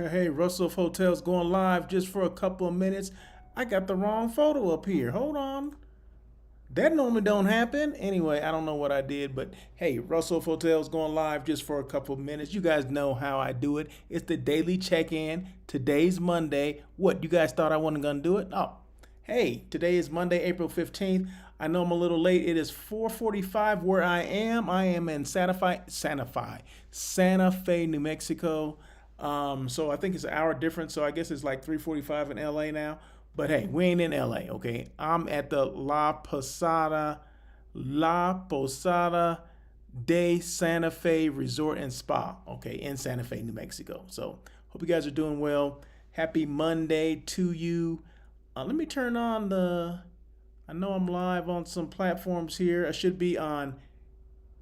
Hey, Russell Hotel's going live just for a couple of minutes. I got the wrong photo up here. Hold on. That normally don't happen. Anyway, I don't know what I did, but hey, Russell Hotel's going live just for a couple of minutes. You guys know how I do it. It's the daily check-in. Today's Monday. What, you guys thought I wasn't gonna do it? Oh, hey, today is Monday, April 15th. I know I'm a little late. It is 4:45 where I am. I am in Santa Fe, New Mexico. So I think it's an hour difference. So I guess it's like 3:45 in LA now. But hey, we ain't in LA, okay? I'm at the La Posada de Santa Fe Resort and Spa, okay, in Santa Fe, New Mexico. So hope you guys are doing well. Happy Monday to you. Let me turn on I know I'm live on some platforms here. I should be on,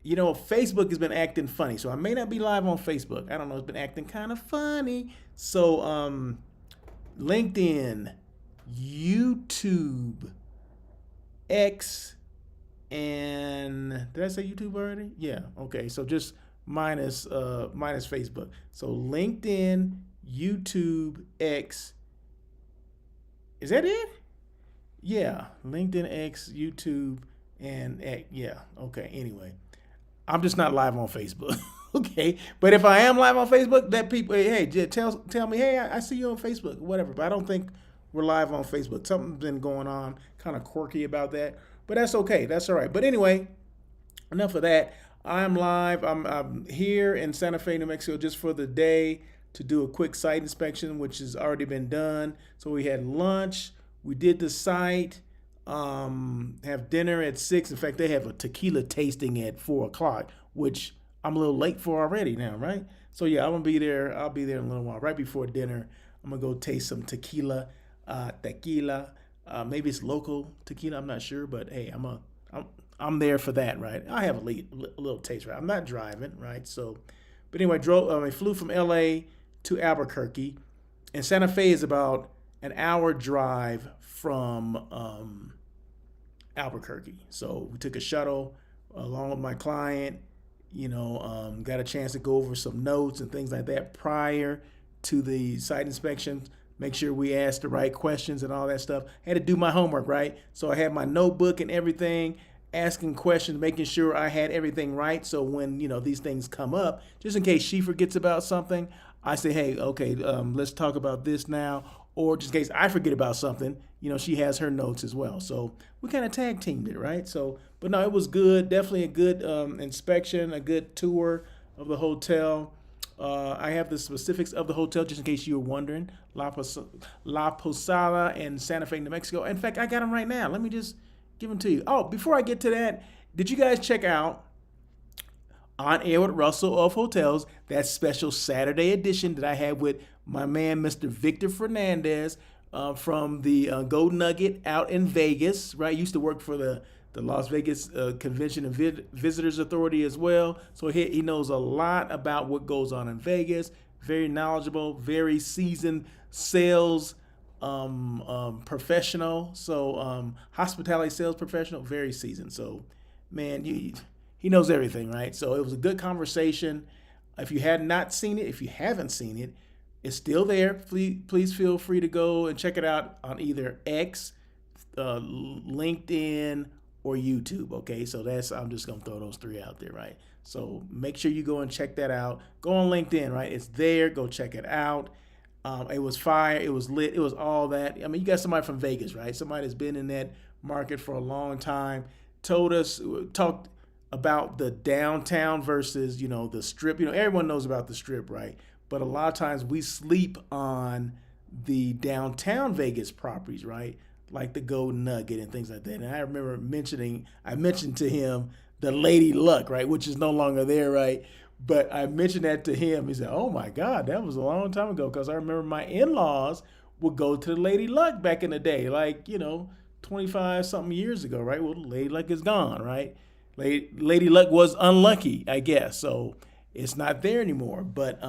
Facebook has been acting funny. So I may not be live on Facebook. I don't know, it's been acting kind of funny. So LinkedIn, YouTube, X, and did I say YouTube already? Yeah. Okay. So just minus Facebook. So LinkedIn, YouTube, X. Is that it? Yeah. LinkedIn, X, YouTube, and X. Yeah. Okay. Anyway, I'm just not live on Facebook. Okay. But if I am live on Facebook, that people, hey, tell me, hey, I see you on Facebook, whatever. But I don't think we're live on Facebook. Something's been going on, kind of quirky about that. But that's okay. That's all right. But anyway, enough of that. I'm live. I'm here in Santa Fe, New Mexico, just for the day to do a quick site inspection, which has already been done. So we had lunch. We did the site. Have dinner at 6. In fact, they have a tequila tasting at 4 o'clock, which I'm a little late for already now, right? So yeah, I'm gonna be there. I'll be there in a little while. Right before dinner, I'm gonna go taste some tequila. Maybe it's local tequila. I'm not sure, but hey, I'm there for that, right? I have a little taste, right? I'm not driving, right? So, but anyway, I flew from LA to Albuquerque, and Santa Fe is about an hour drive from Albuquerque. So we took a shuttle along with my client. Got a chance to go over some notes and things like that prior to the site inspection. Make sure we asked the right questions and all that stuff. I had to do my homework, right? So I had my notebook and everything, asking questions, making sure I had everything right. So when, these things come up, just in case she forgets about something, I say, hey, okay, let's talk about this now. Or just in case I forget about something, she has her notes as well. So we kind of tag teamed it, right? So, but no, it was good. Definitely a good inspection, a good tour of the hotel. I have the specifics of the hotel just in case you were wondering. La Posada in Santa Fe, New Mexico. In fact, I got them right now. Let me just give them to you. Oh, before I get to that, did you guys check out On Air with Russell of Hotels, that special Saturday edition that I had with my man, Mr. Victor Fernandez from the Gold Nugget out in Vegas, right? Used to work for the Las Vegas Convention and Visitors Authority as well. So he knows a lot about what goes on in Vegas. Very knowledgeable, very seasoned sales professional. So hospitality sales professional, very seasoned. So man, he knows everything, right? So it was a good conversation. If you had not seen it, if you haven't seen it, it's still there. Please feel free to go and check it out on either X, LinkedIn, or YouTube, okay? So I'm just gonna throw those 3 out there, right? So make sure you go and check that out. Go on LinkedIn, right? It's there, go check it out. It was fire, it was lit, it was all that. I mean, you got somebody from Vegas, right? Somebody that's been in that market for a long time, talked about the downtown versus, the strip. Everyone knows about the strip, right? But a lot of times we sleep on the downtown Vegas properties, right? Like the Golden Nugget and things like that. And I remember I mentioned to him the Lady Luck, right, which is no longer there, right? But I mentioned that to him. He said, oh my God, that was a long time ago. Because I remember my in-laws would go to the Lady Luck back in the day, like, 25 something years ago, right? Well, the Lady Luck is gone, right? Lady Luck was unlucky, I guess. So it's not there anymore. But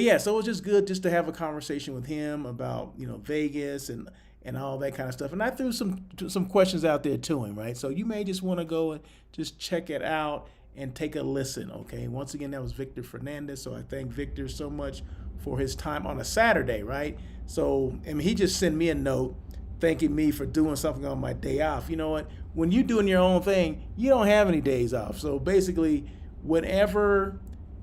yeah, so it was just good just to have a conversation with him about, Vegas and all that kind of stuff. And I threw some questions out there to him, right? So you may just want to go and just check it out and take a listen, okay? Once again, that was Victor Fernandez. So I thank Victor so much for his time on a Saturday, right? So, I mean, he just sent me a note thanking me for doing something on my day off. You know what? When you're doing your own thing, you don't have any days off. So basically, whenever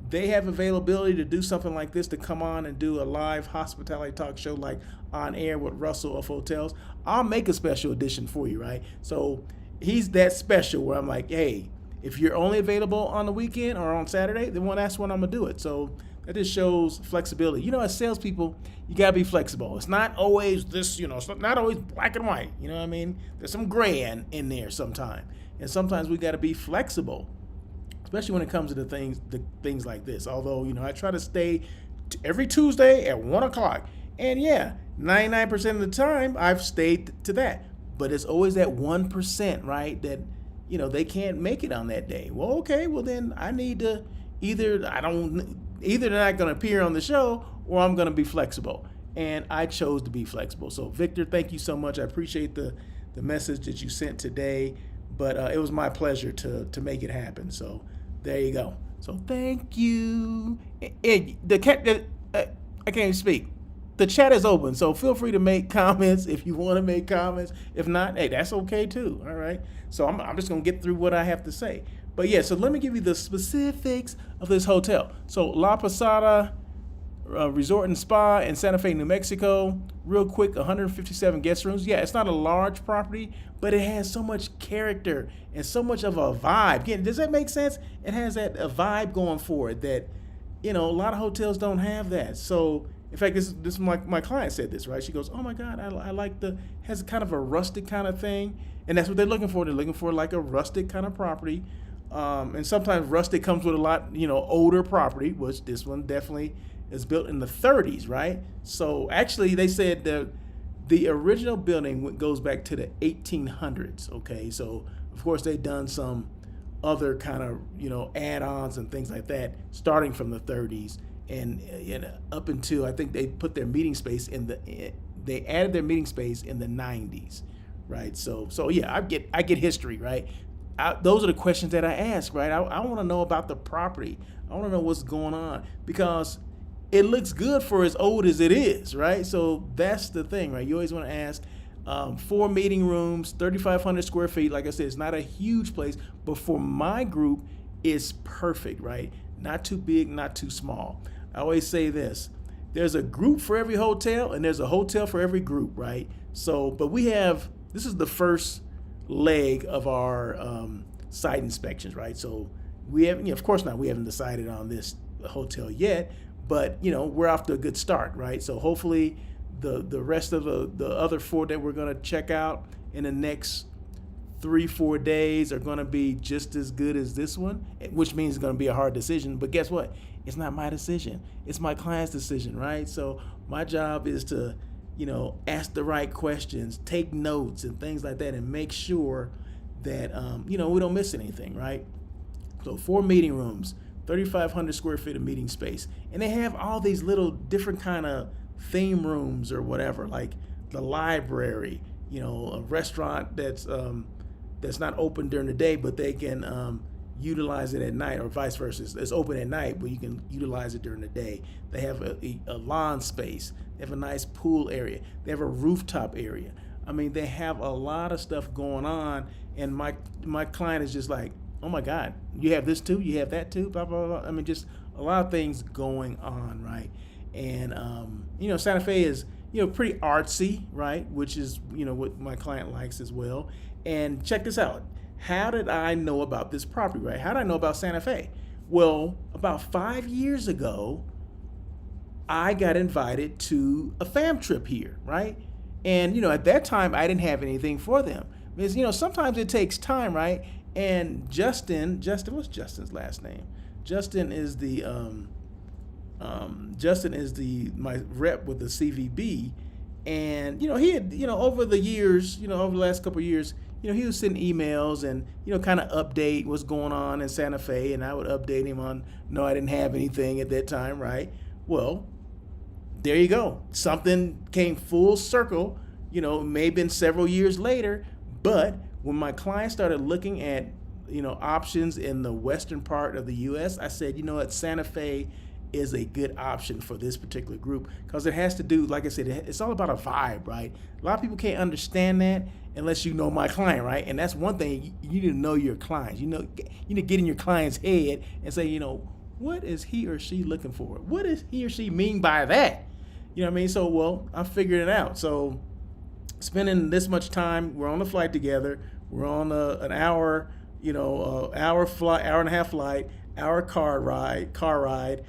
they have availability to do something like this, to come on and do a live hospitality talk show like On Air with Russell of Hotels, I'll make a special edition for you, right? So he's that special where I'm like, hey, if you're only available on the weekend or on Saturday, then that's when I'm gonna do it. So that just shows flexibility. You know, as salespeople, you gotta be flexible. It's not always this, it's not always black and white. You know what I mean? There's some gray in there sometimes, and sometimes we gotta be flexible, especially when it comes to the things like this. Although, I try to stay every Tuesday at 1:00, and yeah, 99% of the time I've stayed to that. But it's always that 1%, right? That they can't make it on that day. Well, okay, well then I need to either they're not going to appear on the show, or I'm going to be flexible. And I chose to be flexible. So Victor, thank you so much. I appreciate the message that you sent today. But it was my pleasure to make it happen. So there you go. So thank you. I can't even speak. The chat is open, so feel free to make comments if you want to make comments. If not, hey, that's okay too. All right. So I'm just gonna get through what I have to say. But yeah, so let me give you the specifics of this hotel. So La Posada Resort and Spa in Santa Fe, New Mexico. Real quick, 157 guest rooms. Yeah, it's not a large property, but it has so much character and so much of a vibe. Again, does that make sense? It has a vibe going for it that, a lot of hotels don't have that. So, in fact, this my client said this, right? She goes, oh my God, I like has kind of a rustic kind of thing. And that's what they're looking for. They're looking for like a rustic kind of property. And sometimes rustic comes with a lot, older property, which this one definitely is built in the 30s, right? So actually they said that the original building goes back to the 1800s, okay? So of course they've done some other kind of, add-ons and things like that starting from the 30s. And up until I think they put their meeting space they added their meeting space in the 90s, right? So yeah, I get history, right? Those are the questions that I ask, right? I want to know about the property. I want to know what's going on because it looks good for as old as it is, right? So that's the thing, right? You always want to ask. 4 meeting rooms, 3,500 square feet. Like I said, it's not a huge place, but for my group, it's perfect, right? Not too big, not too small. I always say this, there's a group for every hotel and there's a hotel for every group, right? So, but this is the first leg of our site inspections, right? So we haven't, of course not, we haven't decided on this hotel yet, but we're off to a good start, right? So hopefully the rest of the other 4 that we're going to check out in the next 3-4 days are going to be just as good as this one, which means it's going to be a hard decision. But guess what? It's not my decision. It's my client's decision, right? So my job is to, ask the right questions, take notes and things like that, and make sure that, we don't miss anything, right? So 4 meeting rooms, 3,500 square feet of meeting space. And they have all these little different kind of theme rooms or whatever, like the library, a restaurant that's not open during the day, but they can utilize it at night, or vice versa. It's open at night, but you can utilize it during the day. They have a lawn space. They have a nice pool area. They have a rooftop area. I mean, they have a lot of stuff going on, and my client is just like, oh my God, you have this too? You have that too? Blah, blah, blah. I mean, just a lot of things going on, right? And, Santa Fe is, pretty artsy, right? Which is, what my client likes as well. And check this out. How did I know about this property, right? How did I know about Santa Fe? Well, about 5 years ago, I got invited to a fam trip here, right? And, at that time, I didn't have anything for them. Because, sometimes it takes time, right? And Justin, what's Justin's last name? Justin is my rep with the CVB. And, he had, over the years, over the last couple of years, he was sending emails and, kind of update what's going on in Santa Fe. And I would update him on, no, I didn't have anything at that time, right? Well, there you go. Something came full circle, it may have been several years later. But when my client started looking at, options in the western part of the U.S., I said, Santa Fe is a good option for this particular group because it has to do, like I said, it's all about a vibe, right? A lot of people can't understand that unless you know my client, right? And that's one thing, you need to know your clients. You need to get in your client's head and say, what is he or she looking for? What does he or she mean by that? You know what I mean? So, well, I'm figuring it out. So spending this much time, we're on the flight together. We're on an hour, hour flight, hour and a half flight, hour car ride,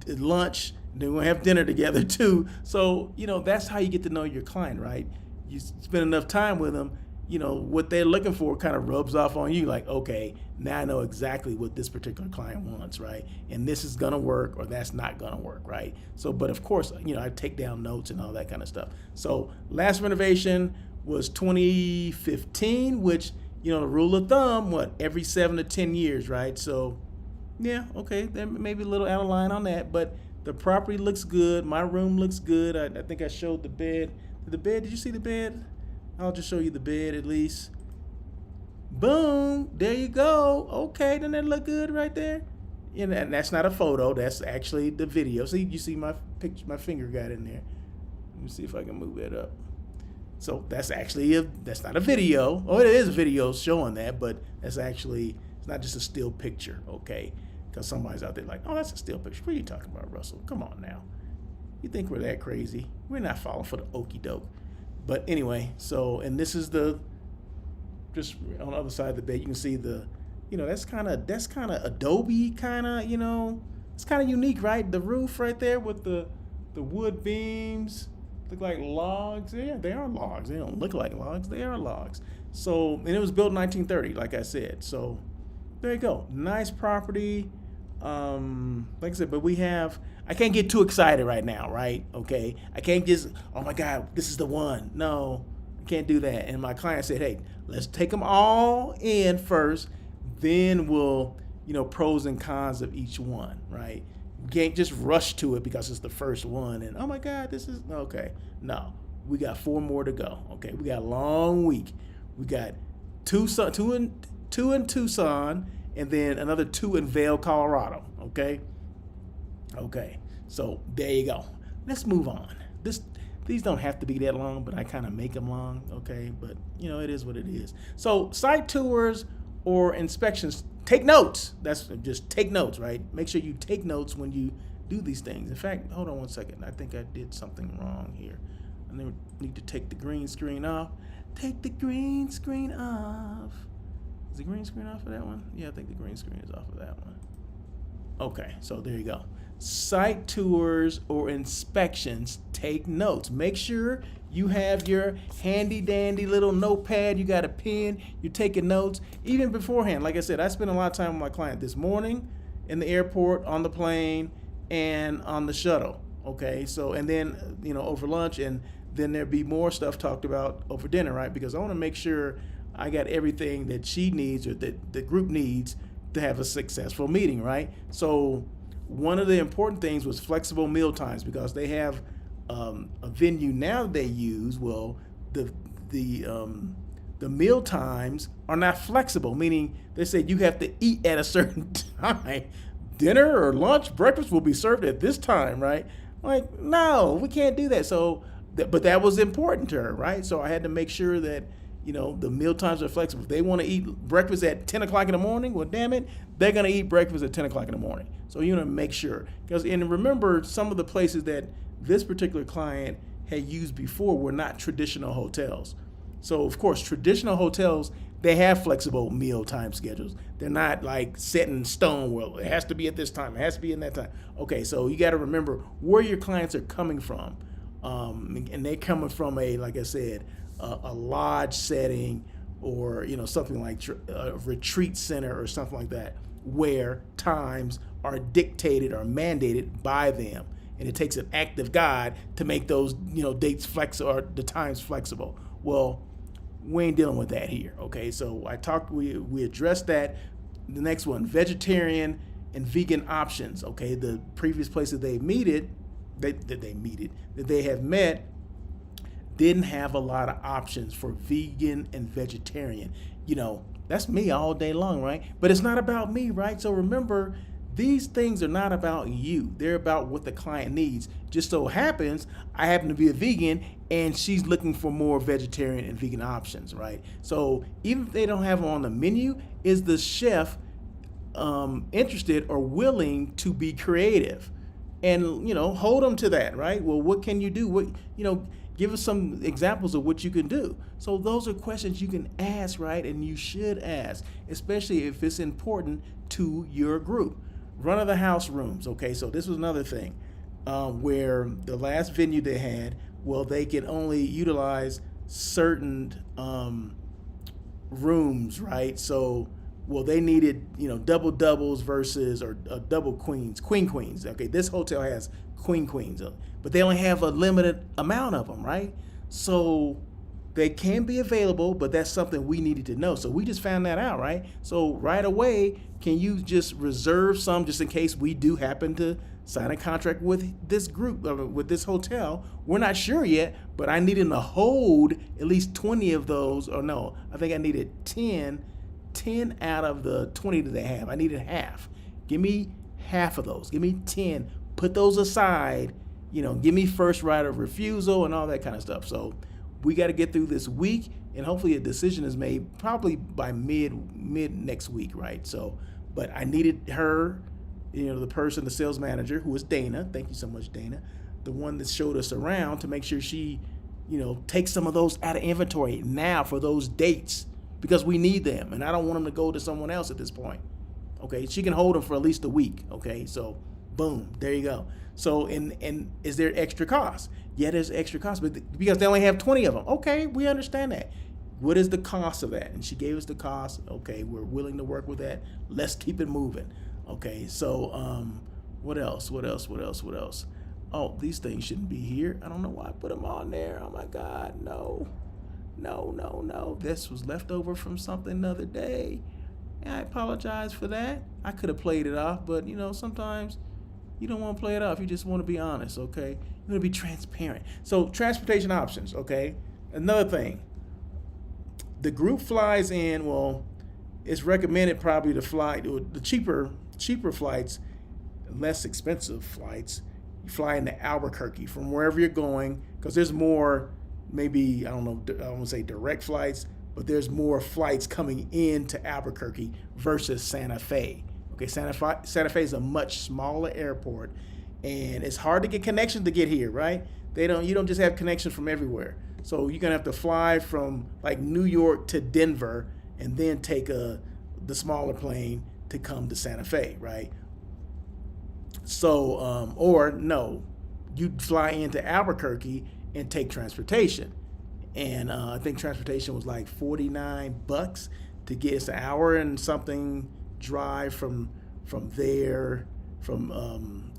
lunch. Then we'll have dinner together too. So, that's how you get to know your client, right? You spend enough time with them, what they're looking for kind of rubs off on you. Like, okay, now I know exactly what this particular client wants, right? And this is gonna work or that's not gonna work, right? So, but of course, I take down notes and all that kind of stuff. So last renovation was 2015, which, the rule of thumb, every 7 to 10 years, right? So yeah, okay, there may be a little out of line on that, but the property looks good. My room looks good. I think I showed the bed. Did you see the bed? I'll just show you the bed at least. Boom, there you go. Okay, doesn't that look good right there? And that's not a photo, that's actually the video. See, you see my picture, my finger got in there. Let me see if I can move that up. So that's not a video. Oh, it is a video showing that, but it's not just a still picture, okay? Because somebody's out there like, oh, that's a still picture. What are you talking about, Russell? Come on now. You think we're that crazy? We're not falling for the okie doke. But anyway, and this is just on the other side of the bed, you can see that's kind of Adobe kind of, it's kind of unique, right? The roof right there with the wood beams look like logs. Yeah, they are logs. They don't look like logs. They are logs. So, and it was built in 1930, like I said. So there you go. Nice property. Like I said, but I can't get too excited right now, right? Okay. I can't just, oh my God, this is the one. No, I can't do that. And my client said, hey, let's take them all in first, then we'll, pros and cons of each one, right? You can't just rush to it because it's the first one and, oh my God, this is, okay. No, we got 4 more to go. Okay. We got a long week. We got two in Tucson, and then another 2 in Vail, Colorado. Okay. So there you go. Let's move on. These don't have to be that long, but I kind of make them long. Okay. But it is what it is. So site tours or inspections, take notes. That's just take notes, right? Make sure you take notes when you do these things. In fact, hold on one second. I think I did something wrong here. I need to take the green screen off. Take the green screen off. Is the green screen off of that one? Yeah, I think the green screen is off of that one. Okay, so there you go. Site tours or inspections, take notes. Make sure you have your handy dandy little notepad. You got a pen. You're taking notes. Even beforehand, like I said, I spent a lot of time with my client this morning in the airport, on the plane, and on the shuttle. Okay, so, and then, over lunch, and then there'll be more stuff talked about over dinner, right? Because I want to make sure I got everything that she needs or that the group needs to have a successful meeting, right? So one of the important things was flexible meal times because they have a venue now they use. Well, the meal times are not flexible, meaning they say you have to eat at a certain time. Dinner or lunch, breakfast will be served at this time, right? Like, no, we can't do that. So, but that was important to her, right? So I had to make sure that the meal times are flexible. If they want to eat breakfast at 10 o'clock in the morning, well, damn it, they're going to eat breakfast at 10 o'clock in the morning. So you want to make sure. And remember, some of the places that this particular client had used before were not traditional hotels. So, of course, traditional hotels, they have flexible meal time schedules. They're not like set in stone, well, it has to be at this time, it has to be in that time. Okay, so you got to remember where your clients are coming from. And they're coming from like I said, a lodge setting or something like a retreat center or something like that, where times are dictated or mandated by them, and it takes an act of God to make those dates flexible or the times flexible. Well, we ain't dealing with that here. Okay, so we addressed that. The next one, vegetarian and vegan options. Okay, the previous places that they have met didn't have a lot of options for vegan and vegetarian. That's me all day long, right? But it's not about me, right? So remember, These things are not about you. They're about what the client needs. Just so happens I happen to be a vegan and she's looking for more vegetarian and vegan options, right? So even if they don't have them on the menu, is the chef interested or willing to be creative? And hold them to that, right? Well, what can you do? What give us some examples of what you can do. So those are questions you can ask, right? And you should ask, especially if it's important to your group. Run of the house rooms. Okay, so this was another thing where the last venue they had, well, they can only utilize certain rooms, right? So, well, they needed double doubles versus or double queens. Okay, this hotel has queens, but they only have a limited amount of them, right? So they can be available, but that's something we needed to know. So we just found that out, right? So right away, can you just reserve some just in case we do happen to sign a contract with this group, with this hotel? We're not sure yet, but I needed to hold at least 20 of those, or no, I think I needed 10 out of the 20 that they have. I needed half. Give me half of those. Give me 10. Put those aside. Give me first right of refusal and all that kind of stuff. So we got to get through this week, and hopefully a decision is made probably by mid next week, right? So, but I needed her, the person, the sales manager, who was Dana. Thank you so much, Dana. The one that showed us around, to make sure she, takes some of those out of inventory now for those dates, because we need them, and I don't want them to go to someone else at this point. Okay, she can hold them for at least a week. Okay, so boom, there you go. So, and is there extra cost? Yeah, there's extra cost, but because they only have 20 of them. Okay, we understand that. What is the cost of that? And she gave us the cost. Okay, we're willing to work with that. Let's keep it moving. Okay, so what else? Oh, these things shouldn't be here. I don't know why I put them on there. Oh my God, no. This was left over from something the other day. And I apologize for that. I could have played it off, but sometimes you don't want to play it off. You just want to be honest, okay? You want to be transparent. So transportation options, okay? Another thing. The group flies in, well, it's recommended probably to fly the cheaper flights, less expensive flights. You fly into Albuquerque from wherever you're going, because there's more, maybe, I don't want to say direct flights, but there's more flights coming into Albuquerque versus Santa Fe. Okay, Santa Fe is a much smaller airport, and it's hard to get connections to get here, right? You don't just have connections from everywhere. So you're gonna have to fly from like New York to Denver and then take the smaller plane to come to Santa Fe, right? So, or no, you fly into Albuquerque and take transportation. And I think transportation was like $49 to get us an hour and something drive from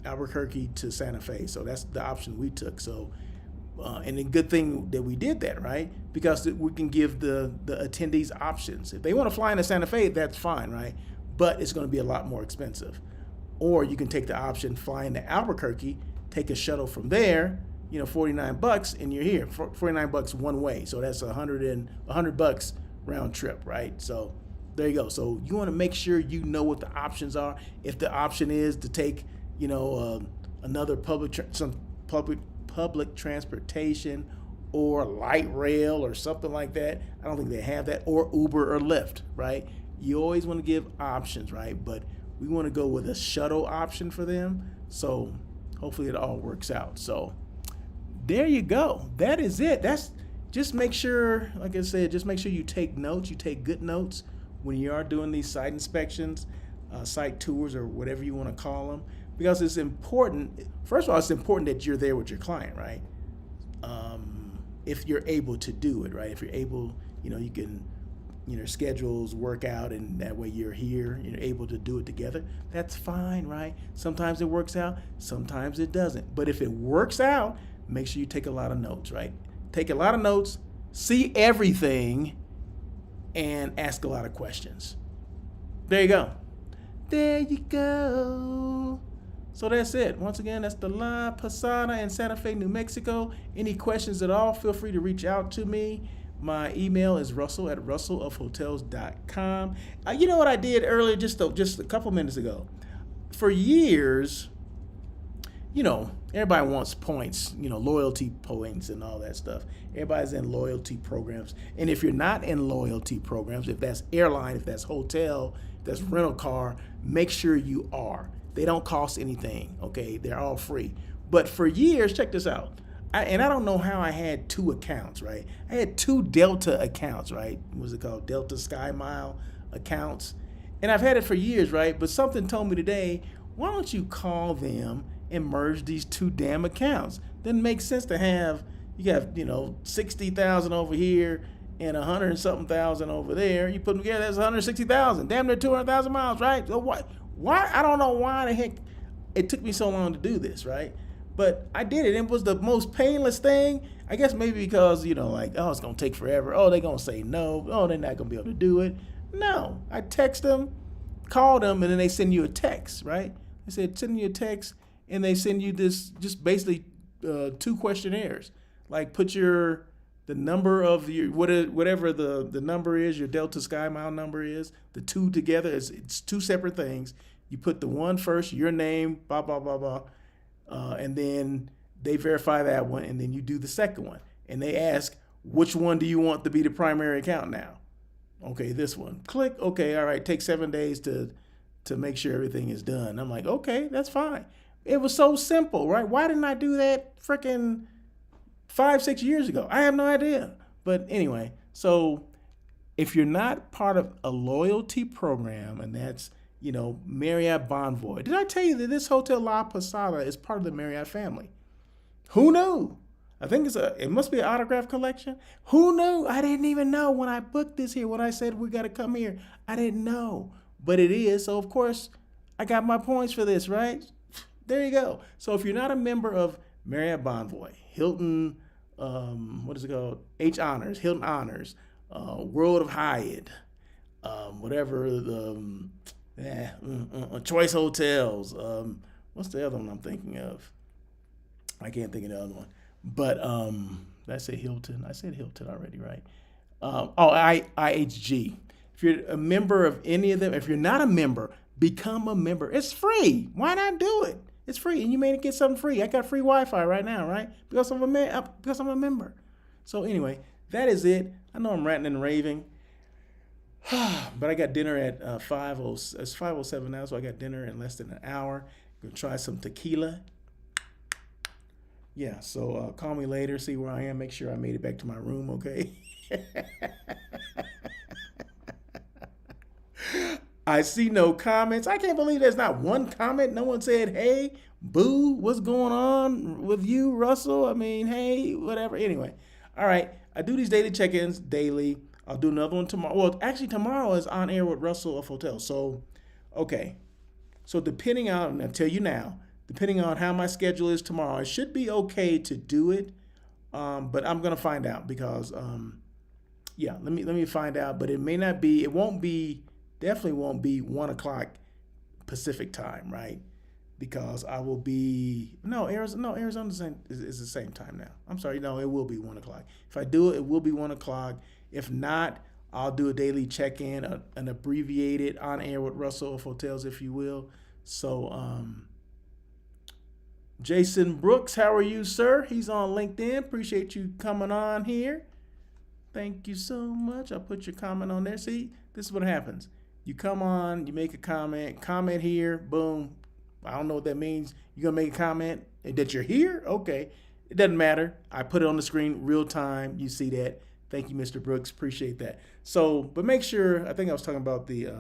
Albuquerque to Santa Fe. So that's the option we took. So, and the good thing that we did that, right? Because we can give the attendees options. If they want to fly into Santa Fe, that's fine, right? But it's going to be a lot more expensive. Or you can take the option, fly into Albuquerque, take a shuttle from there, $49, and you're here. $49 one way. So that's $100 round trip, right? So there you go. So you want to make sure you know what the options are. If the option is to take, another public transportation or light rail or something like that. I don't think they have that, or Uber or Lyft, right? You always want to give options, right? But we want to go with a shuttle option for them. So hopefully it all works out. So there you go. That is it. Just make sure, like I said, just make sure you take notes. You take good notes when you are doing these site inspections, site tours, or whatever you want to call them, because it's important. First of all, it's important that you're there with your client, right? If you're able to do it, right? If you're able, you can, schedules work out, and that way you're here, you're able to do it together. That's fine, right? Sometimes it works out, sometimes it doesn't. But if it works out, make sure you take a lot of notes, right? Take a lot of notes, see everything, and ask a lot of questions. There you go. There you go. So that's it. Once again, that's the La Posada in Santa Fe, New Mexico. Any questions at all, feel free to reach out to me. My email is russell@russellofhotels.com. You know what I did earlier, just a couple minutes ago? for years, everybody wants points, loyalty points and all that stuff. Everybody's in loyalty programs. And if you're not in loyalty programs, if that's airline, if that's hotel, if that's rental car, make sure you are. They don't cost anything, okay? They're all free. But for years, check this out. I don't know how I had two accounts, right? I had two Delta accounts, right? What's it called? Delta Sky Mile accounts. And I've had it for years, right? But something told me today, why don't you call them and merge these two damn accounts? Doesn't make sense to have, you have, 60,000 over here and 100 and something thousand over there. You put them together, that's 160,000. Damn near 200,000 miles, right? So why? I don't know why the heck it took me so long to do this, right? But I did it. It was the most painless thing. I guess maybe because, it's going to take forever. Oh, they're going to say no. Oh, they're not going to be able to do it. No. I text them, call them, and then they send you a text, right? They said, send you a text, and they send you this, just basically 2 questionnaires. Like put the number of your, whatever the number is, your Delta Sky Mile number is, the 2 together, it's 2 separate things. You put the one first, your name, blah, blah, blah, blah. And then they verify that one, and then you do the second one. And they ask, which one do you want to be the primary account now? Okay, this one. Click, okay, all right, take 7 days to make sure everything is done. I'm like, okay, that's fine. It was so simple, right? Why didn't I do that freaking 5-6 years ago? I have no idea. But anyway, so if you're not part of a loyalty program, and that's Marriott Bonvoy. Did I tell you that this Hotel La Posada is part of the Marriott family? Who knew? I think it must be an autograph collection. Who knew? I didn't even know when I booked this here, when I said we got to come here. I didn't know, but it is. So of course I got my points for this, right? There you go. So if you're not a member of Marriott Bonvoy, Hilton, what is it called? H Honors, Hilton Honors, World of Hyatt, whatever the, Choice Hotels. What's the other one I'm thinking of? I can't think of the other one. But did I say Hilton? I said Hilton already, right? IHG. If you're a member of any of them, if you're not a member, become a member. It's free. Why not do it? It's free, and you may get something free. I got free Wi-Fi right now, right? Because I'm a member. So anyway, that is it. I know I'm ranting and raving. But I got dinner at 5:07. It's 5:07 now, so I got dinner in less than an hour. Gonna try some tequila. Yeah, so call me later, see where I am, make sure I made it back to my room, okay? I see no comments. I can't believe there's not one comment. No one said, hey, boo, what's going on with you, Russell? I mean, hey, whatever. Anyway, all right, I do these daily check-ins daily. I'll do another one tomorrow. Well, actually, tomorrow is On Air with Russell of Hotels. So, okay. So depending on, I'll tell you now, depending on how my schedule is tomorrow, it should be okay to do it. But I'm going to find out because, let me find out. But it may not be, definitely won't be 1 o'clock Pacific time, right? Because I will be, Arizona is the same time now. I'm sorry, no, it will be 1 o'clock. If I do it, it will be 1 o'clock. If not, I'll do a daily check-in, an abbreviated On Air with Russell of Hotels, if you will. So, Jason Brooks, how are you, sir? He's on LinkedIn. Appreciate you coming on here. Thank you so much. I'll put your comment on there. See, this is what happens. You come on, you make a comment here, boom. I don't know what that means. You're going to make a comment that you're here? Okay. It doesn't matter. I put it on the screen real time. You see that. Thank you, Mr. Brooks. Appreciate that. So, but make sure, I think I was talking about the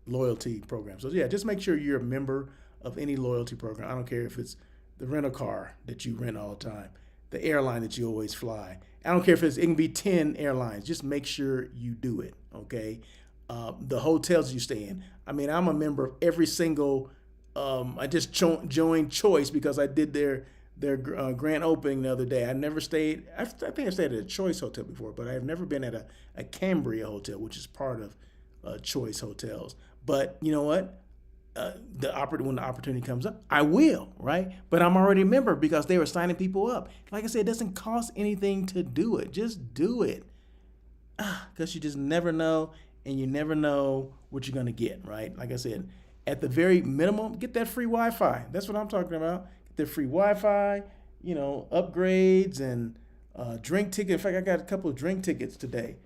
loyalty program. So, yeah, just make sure you're a member of any loyalty program. I don't care if it's the rental car that you rent all the time, the airline that you always fly. I don't care if it can be 10 airlines. Just make sure you do it, okay? The hotels you stay in. I mean, I'm a member of every single, I just joined Choice because I did their grand opening the other day. I never stayed, I think I stayed at a Choice hotel before, but I have never been at a Cambria hotel, which is part of Choice hotels. But you know what? When the opportunity comes up, I will, right? But I'm already a member because they were signing people up. Like I said, it doesn't cost anything to do it. Just do it. Because you just never know, and you never know what you're going to get, right? Like I said, at the very minimum, get that free Wi-Fi. That's what I'm talking about. Get the free Wi-Fi, upgrades and drink ticket. In fact, I got a couple of drink tickets today.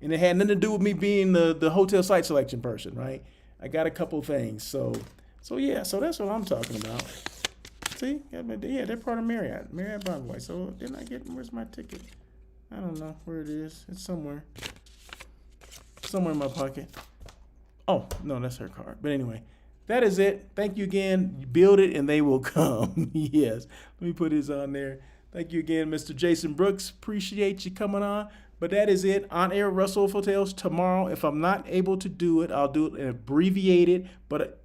And it had nothing to do with me being the hotel site selection person, right? I got a couple things. So that's what I'm talking about. See, yeah, they're part of Marriott Bonvoy. So didn't I where's my ticket? I don't know where it is. It's somewhere in my pocket. Oh, no, that's her card. But anyway, that is it. Thank you again. Build it and they will come. Yes. Let me put this on there. Thank you again, Mr. Jason Brooks. Appreciate you coming on. But that is it. On air Russell Hotels tomorrow. If I'm not able to do it, I'll do it in abbreviated. But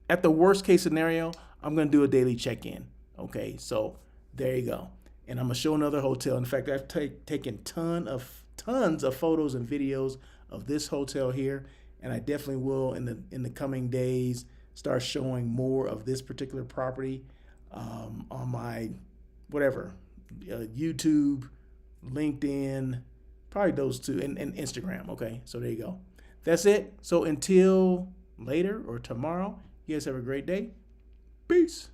at the worst case scenario, I'm going to do a daily check-in. Okay, so there you go. And I'm going to show another hotel. In fact, I've taken tons of photos and videos of this hotel here. And I definitely will in the coming days start showing more of this particular property on my YouTube, LinkedIn, probably those two, and Instagram. Okay, so there you go. That's it. So until later or tomorrow, you guys have a great day. Peace.